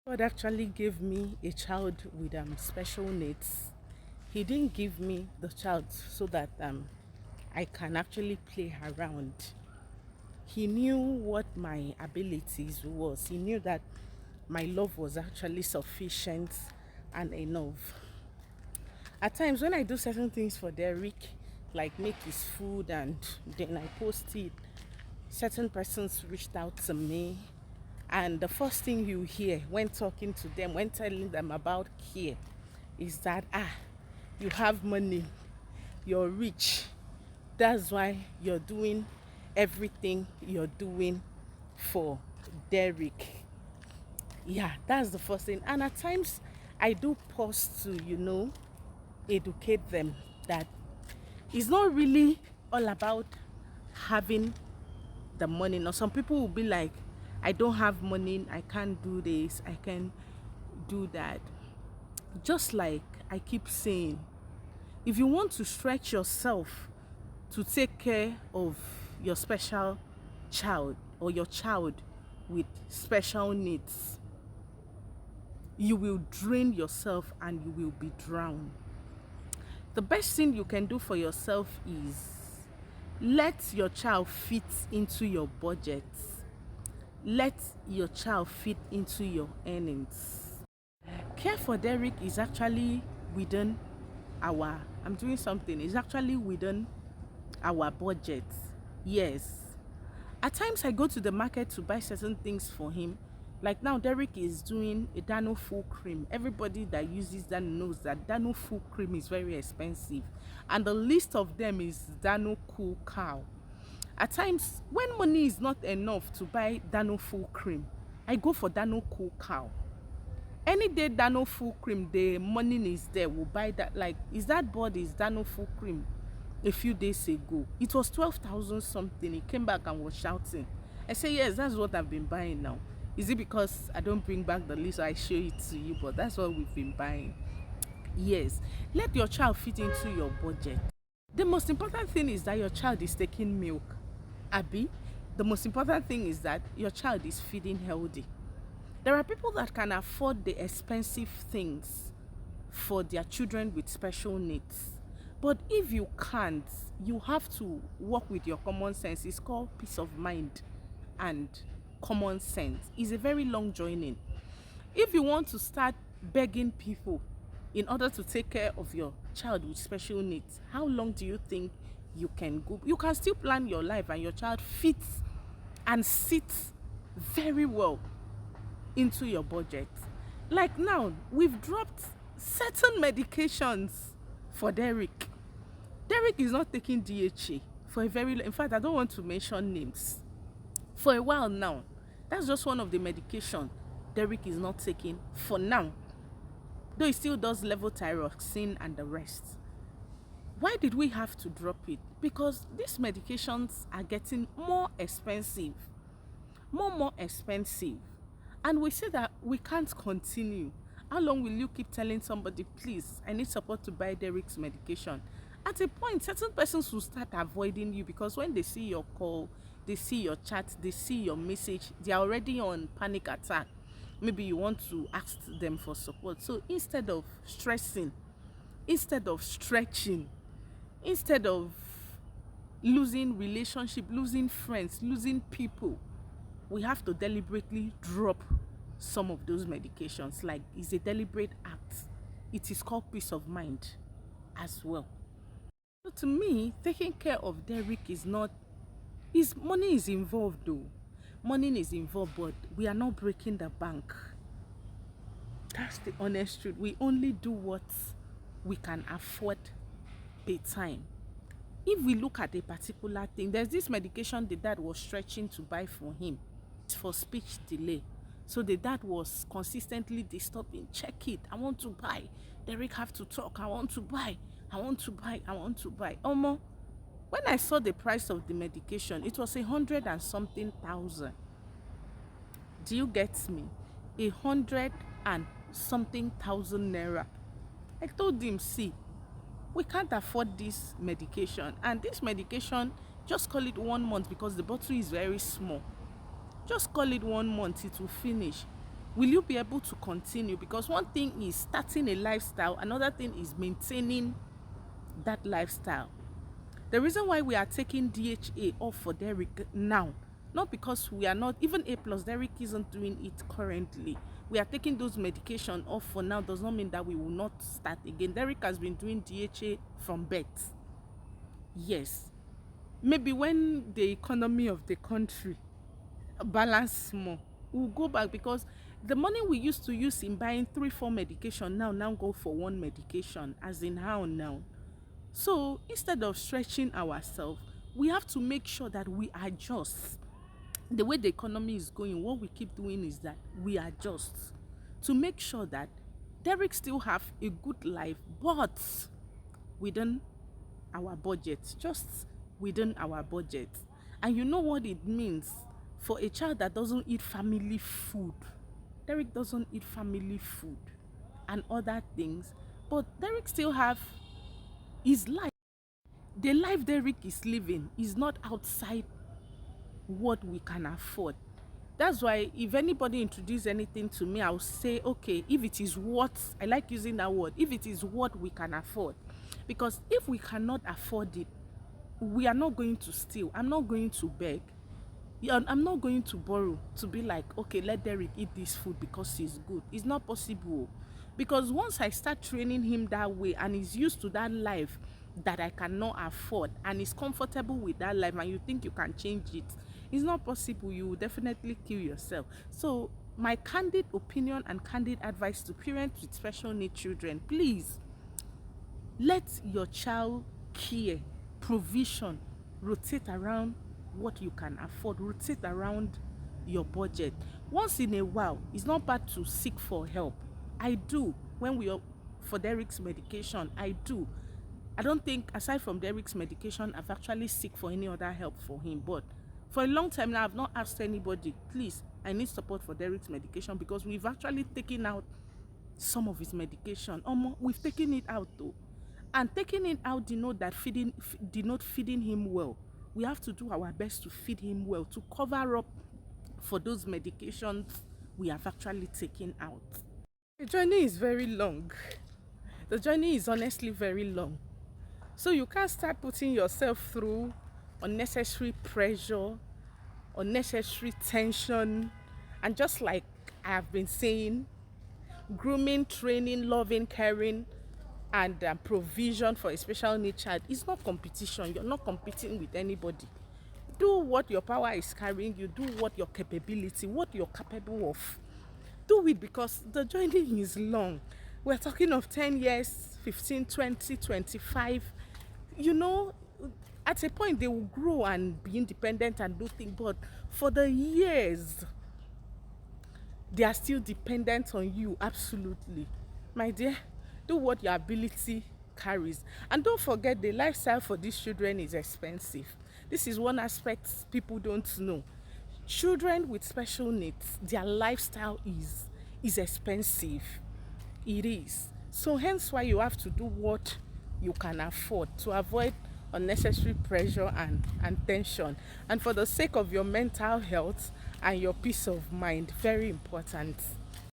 God actually gave me a child with special needs. He didn't give me the child so that I can actually play around. He knew what my abilities was. He knew that my love was actually sufficient and enough. At times when I do certain things for Derek, like make his food and then I post it, certain persons reached out to me, and the first thing you hear when talking to them, when telling them about care, is that you have money, you're rich, that's why you're doing everything you're doing for Derek. Yeah, that's the first thing. And at times I do pause to educate them that it's not really all about having the money. Now some people will be like, I don't have money, I can't do this, I can do that. Just like I keep saying, if you want to stretch yourself to take care of your special child or your child with special needs, you will drain yourself and you will be drowned. The best thing you can do for yourself is let your child fit into your budget. Let your child fit into your earnings. Care for Derek is actually within I'm doing something, it's actually within our budget. Yes. At times I go to the market to buy certain things for him. Like now, Derek is doing a Dano full cream. Everybody that uses that knows that Dano full cream is very expensive. And the least of them is Dano cool cow. At times, when money is not enough to buy Dano full cream, I go for Dano cool cow. Any day Dano full cream, the money is there, we'll buy that. Like, is that body's Dano full cream a few days ago? It was 12,000 something. He came back and was shouting. I say, yes, that's what I've been buying now. Is it because I don't bring back the list or I show it to you? But that's what we've been buying. Yes, let your child fit into your budget. The most important thing is that your child is taking milk. Abby, the most important thing is that your child is feeding healthy. There are people that can afford the expensive things for their children with special needs. But if you can't, you have to work with your common sense. It's called peace of mind and common sense. It's a very long journey. If you want to start begging people in order to take care of your child with special needs, how long do you think you can go? You can still plan your life and your child fits and sits very well into your budget. Like now, we've dropped certain medications for Derek. Derek is not taking DHA for a in fact, I don't want to mention names. For a while now, that's just one of the medication Derek is not taking for now. Though he still does levothyroxine and the rest. Why did we have to drop it? Because these medications are getting more expensive. More expensive. And we say that we can't continue. How long will you keep telling somebody, please, I need support to buy Derek's medication? At a point, certain persons will start avoiding you because when they see your call, they see your chat, they see your message, they are already on panic attack. Maybe you want to ask them for support. So instead of stressing, instead of stretching, instead of losing relationship, losing friends, losing people, we have to deliberately drop some of those medications. Like, it's a deliberate act. It is called peace of mind as well. So to me, taking care of Derek is not, his money is involved though. Money is involved, but we are not breaking the bank. That's the honest truth. We only do what we can afford per time. If we look at a particular thing, there's this medication the dad was stretching to buy for him. It's for speech delay. So the dad was consistently disturbing. Check it. I want to buy. Derek have to talk. I want to buy. I want to buy. I want to buy. Omo, when I saw the price of the medication, it was 100 and something thousand. Do you get me? 100 and something thousand naira. I told him, see, we can't afford this medication, and this medication, just call it 1 month because the bottle is very small. Just call it 1 month, it will finish. Will you be able to continue? Because one thing is starting a lifestyle, another thing is maintaining that lifestyle. The reason why we are taking DHA off for Derek now, not because we are not, even A plus, Derek isn't doing it currently. We are taking those medication off for now does not mean that we will not start again. Derek has been doing DHA from birth. Yes. Maybe when the economy of the country balance more, we'll go back, because the money we used to use in buying 3-4 medication now go for one medication, as in how now. So instead of stretching ourselves, we have to make sure that we adjust. The way the economy is going, what we keep doing is that we adjust to make sure that Derek still have a good life, but within our budget, just within our budget. And you know what it means for a child that doesn't eat family food. Derek doesn't eat family food and other things, but Derek still have his life. The life Derek is living is not outside what we can afford. That's why if anybody introduce anything to me, I'll say, okay, if it is what, I like using that word, if it is what we can afford. Because if we cannot afford it, we are not going to steal. I'm not going to beg. I'm not going to borrow to be like, okay, let Derek eat this food because he's good. It's not possible. Because once I start training him that way and he's used to that life that I cannot afford and he's comfortable with that life, and you think you can change it, it's not possible. You will definitely kill yourself. So my candid opinion and candid advice to parents with special needs children, please let your child care provision rotate around what you can afford, rotate around your budget. Once in a while, it's not bad to seek for help. I do. When we are for Derek's medication, I do. I don't think, aside from Derek's medication, I've actually seek for any other help for him. But for a long time now, I've not asked anybody, please, I need support for Derek's medication, because we've actually taken out some of his medication. We've taken it out though. And taking it out denote feeding him well. We have to do our best to feed him well, to cover up for those medications we have actually taken out. The journey is very long. The journey is honestly very long. So you can't start putting yourself through unnecessary pressure, unnecessary tension, and just like I have been saying, grooming, training, loving, caring, and provision for a special needs child is not competition. You're not competing with anybody. Do what your power is carrying you. Do what your capability, what you're capable of. Do it, because the journey is long. We're talking of 10 years, 15, 20, 25. You know, at a point they will grow and be independent and do things, but for the years, they are still dependent on you. Absolutely. My dear, do what your ability carries. And don't forget, the lifestyle for these children is expensive. This is one aspect people don't know. Children with special needs, their lifestyle is expensive. It is. So hence why you have to do what you can afford to avoid unnecessary pressure and tension. And for the sake of your mental health and your peace of mind, very important.